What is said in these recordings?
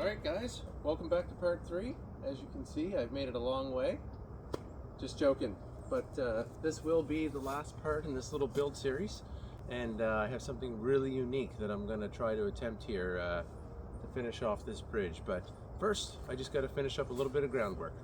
Alright guys, welcome back to part 3. As you can see, I've made it a long way. Just joking, but this will be the last part in this little build series, and I have something really unique that I'm going to try to attempt here to finish off this bridge. But first, I just got to finish up a little bit of groundwork.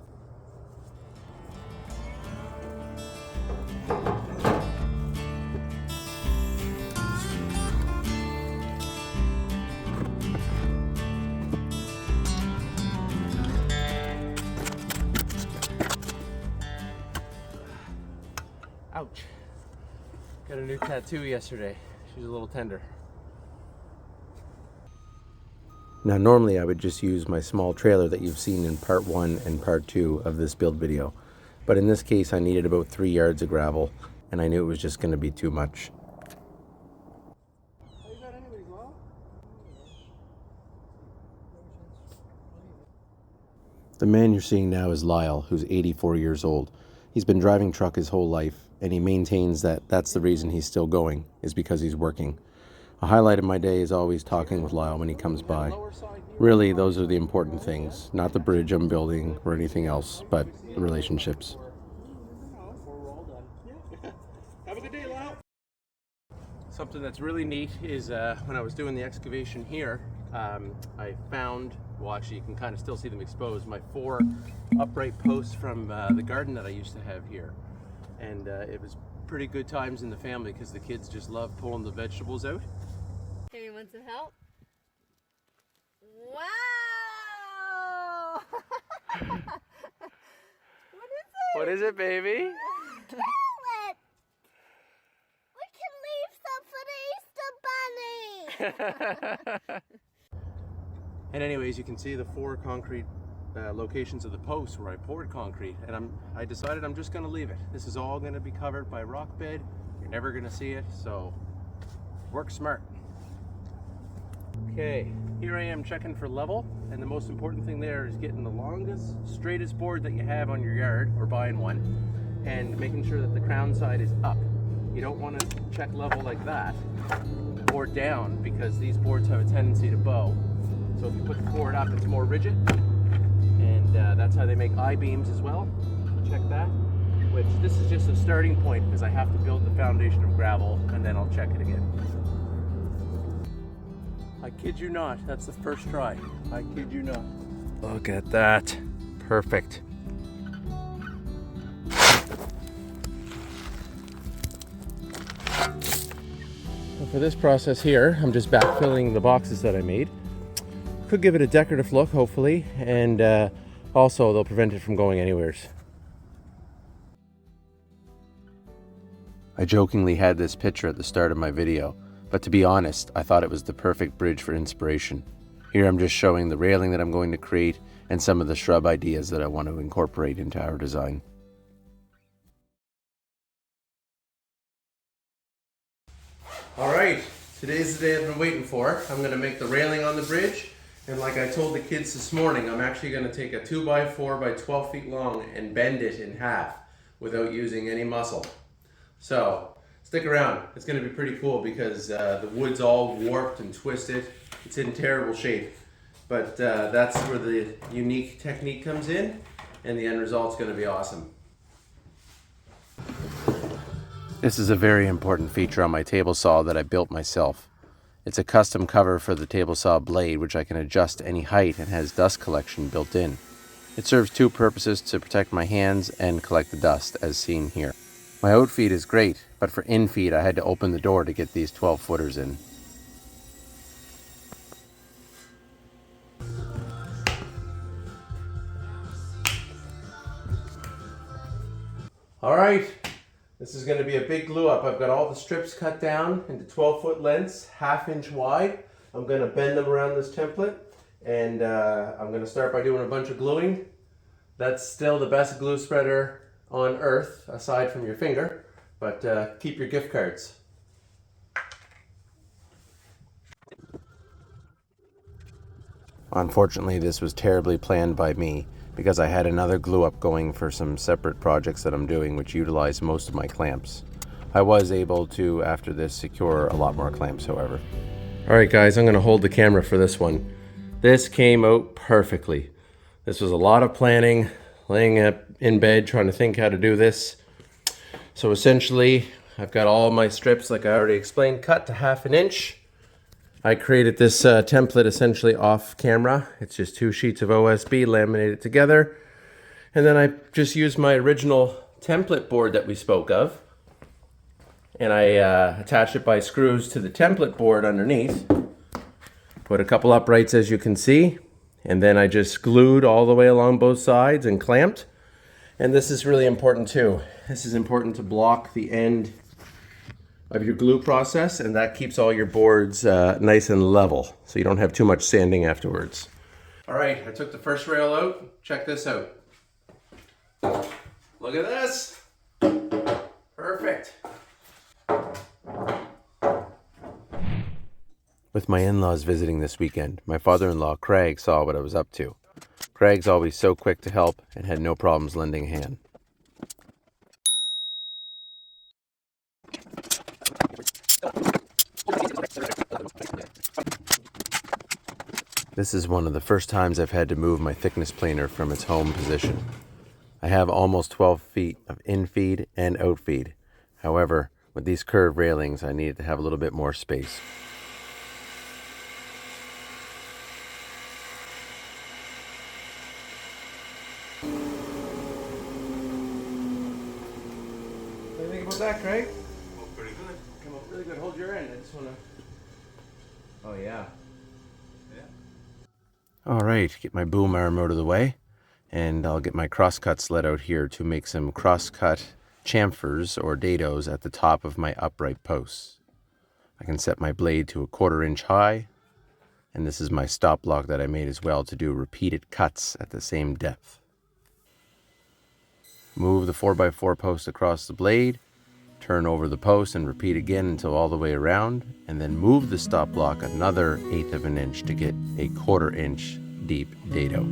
Ouch. Got a new tattoo yesterday. She's a little tender. Now normally I would just use my small trailer that you've seen in part 1 and part 2 of this build video. But in this case I needed about 3 yards of gravel and I knew it was just going to be too much. The man you're seeing now is Lyle, who's 84 years old. He's been driving truck his whole life, and he maintains that that's the reason he's still going, is because he's working. A highlight of my day is always talking with Lyle when he comes by. Really, those are the important things, not the bridge I'm building or anything else, but the relationships. Have a good day, Lyle. Something that's really neat is when I was doing the excavation here, I found, well actually you can kind of still see them exposed, my 4 upright posts from the garden that I used to have here. And it was pretty good times in the family because the kids just love pulling the vegetables out. Hey, you want some help? Wow! What is it, baby? Carrot! We can leave some for the Easter Bunny! And anyways, you can see the 4 concrete locations of the posts where I poured concrete, and I decided I'm just going to leave it. This is all going to be covered by rock bed. You're never going to see it, so work smart. Okay, here I am checking for level, and the most important thing there is getting the longest, straightest board that you have on your yard, or buying one, and making sure that the crown side is up. You don't want to check level like that, or down, because these boards have a tendency to bow. So if you put the board up, it's more rigid, and that's how they make I-beams as well. Check that, which this is just a starting point because I have to build the foundation of gravel and then I'll check it again. I kid you not, that's the first try. I kid you not. Look at that. Perfect. So for this process here, I'm just backfilling the boxes that I made. Could give it a decorative look, hopefully, and also they'll prevent it from going anywheres. I jokingly had this picture at the start of my video, but to be honest, I thought it was the perfect bridge for inspiration. Here I'm just showing the railing that I'm going to create and some of the shrub ideas that I want to incorporate into our design. Alright, today's the day I've been waiting for. I'm going to make the railing on the bridge. And like I told the kids this morning, I'm actually going to take a 2x4 by 12 feet long and bend it in half without using any muscle. So stick around. It's going to be pretty cool because the wood's all warped and twisted. It's in terrible shape. But that's where the unique technique comes in, and the end result's going to be awesome. This is a very important feature on my table saw that I built myself. It's a custom cover for the table saw blade, which I can adjust to any height and has dust collection built in. It serves 2 purposes: to protect my hands and collect the dust, as seen here. My out feed is great, but for in feed I had to open the door to get these 12-footers in. Alright, this is going to be a big glue up. I've got all the strips cut down into 12-foot lengths, 1/2 inch wide. I'm going to bend them around this template, and I'm going to start by doing a bunch of gluing. That's still the best glue spreader on earth, aside from your finger, but keep your gift cards. Unfortunately, this was terribly planned by me, because I had another glue up going for some separate projects that I'm doing which utilize most of my clamps. I was able to, after this, secure a lot more clamps, however. Alright guys, I'm going to hold the camera for this one. This came out perfectly. This was a lot of planning, laying up in bed trying to think how to do this. So essentially, I've got all my strips, like I already explained, cut to 1/2 inch. I created this template essentially off camera. It's just 2 sheets of OSB laminated together. And then I just used my original template board that we spoke of. And I attached it by screws to the template board underneath. Put a couple uprights, as you can see. And then I just glued all the way along both sides and clamped. And this is really important too. This is important to block the end of your glue process, and that keeps all your boards nice and level, so you don't have too much sanding afterwards. All right, I took the first rail out. Check this out. Look at this. Perfect. With my in-laws visiting this weekend, my father-in-law Craig saw what I was up to. Craig's always so quick to help and had no problems lending a hand. This is one of the first times I've had to move my thickness planer from its home position. I have almost 12 feet of in-feed and out-feed. However, with these curved railings, I needed to have a little bit more space. What do you think about that, Craig? Oh, pretty good. Come up really good. Hold your end. I just want to... Oh, yeah. All right, get my boom arm out of the way, and I'll get my crosscut sled out here to make some crosscut chamfers or dados at the top of my upright posts. I can set my blade to 1/4 inch high, and this is my stop block that I made as well to do repeated cuts at the same depth. Move the 4x4 post across the blade, turn over the post and repeat again until all the way around, and then move the stop block another 1/8 of an inch to get a 1/4 inch deep dado.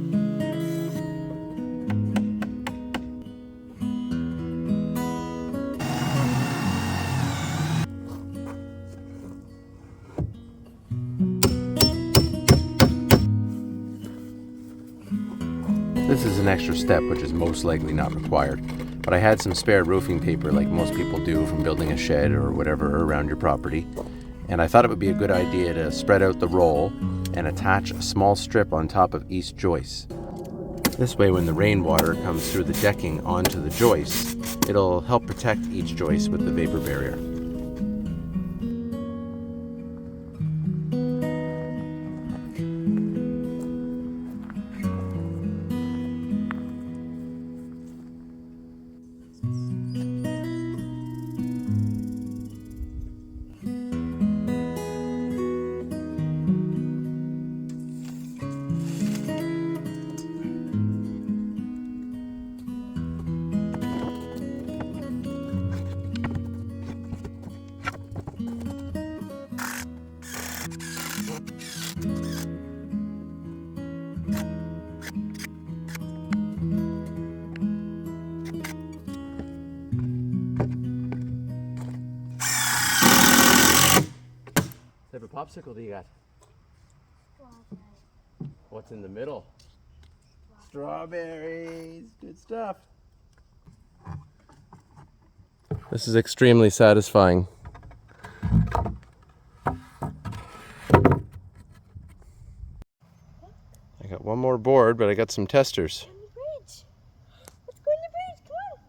This is an extra step which is most likely not required, but I had some spare roofing paper like most people do from building a shed or whatever around your property, and I thought it would be a good idea to spread out the roll and attach a small strip on top of each joist. This way, when the rainwater comes through the decking onto the joist, it'll help protect each joist with the vapor barrier. What type of popsicle do you got? Strawberry. What's in the middle? Strawberries. Good stuff. This is extremely satisfying. I got one more board, but I got some testers. On the bridge. Let's go on the bridge. Come on.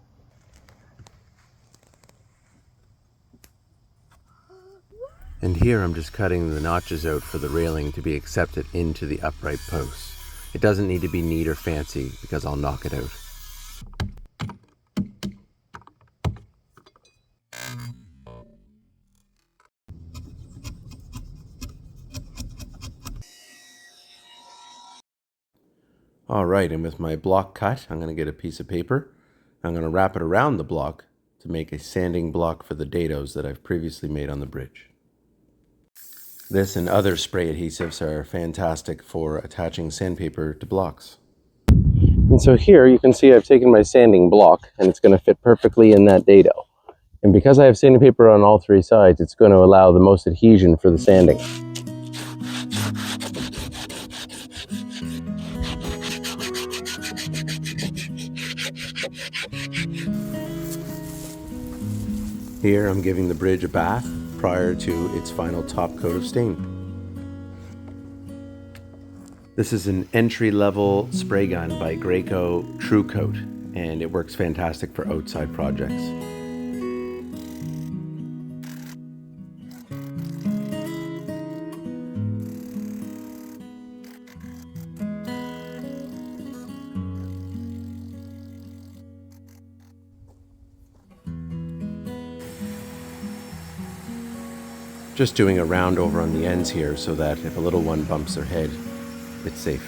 And here I'm just cutting the notches out for the railing to be accepted into the upright posts. It doesn't need to be neat or fancy because I'll knock it out. All right, and with my block cut, I'm going to get a piece of paper. I'm going to wrap it around the block to make a sanding block for the dados that I've previously made on the bridge. This and other spray adhesives are fantastic for attaching sandpaper to blocks. And so here you can see I've taken my sanding block and it's going to fit perfectly in that dado. And because I have sandpaper on all 3 sides, it's going to allow the most adhesion for the sanding. Here I'm giving the bridge a bath prior to its final top coat of stain. This is an entry-level spray gun by Graco True Coat, and it works fantastic for outside projects. Just doing a round over on the ends here so that if a little one bumps their head, it's safe.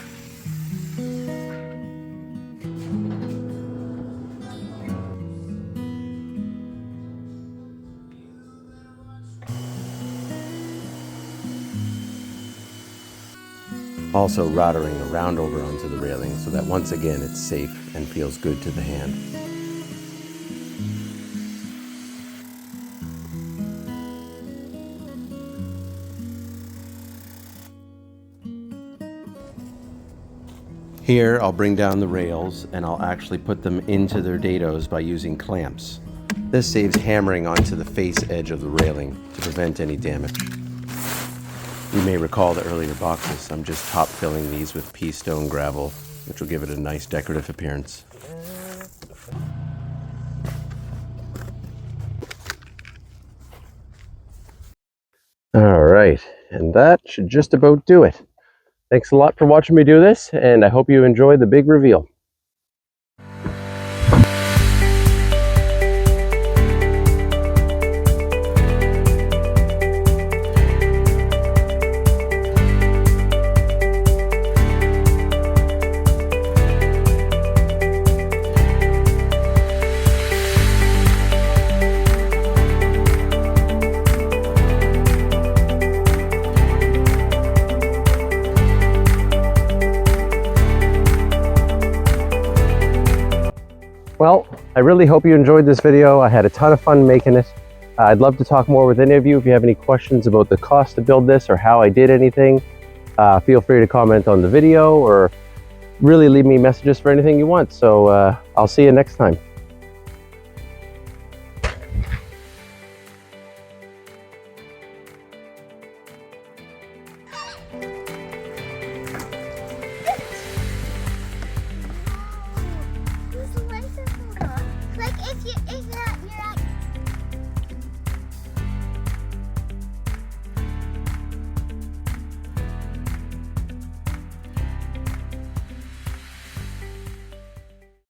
Also routering a round over onto the railing so that once again it's safe and feels good to the hand. Here I'll bring down the rails and I'll actually put them into their dados by using clamps. This saves hammering onto the face edge of the railing to prevent any damage. You may recall the earlier boxes. I'm just top filling these with pea stone gravel, which will give it a nice decorative appearance. All right, and that should just about do it. Thanks a lot for watching me do this, and I hope you enjoy the big reveal. Well, I really hope you enjoyed this video. I had a ton of fun making it. I'd love to talk more with any of you. If you have any questions about the cost to build this or how I did anything, feel free to comment on the video or really leave me messages for anything you want. So I'll see you next time.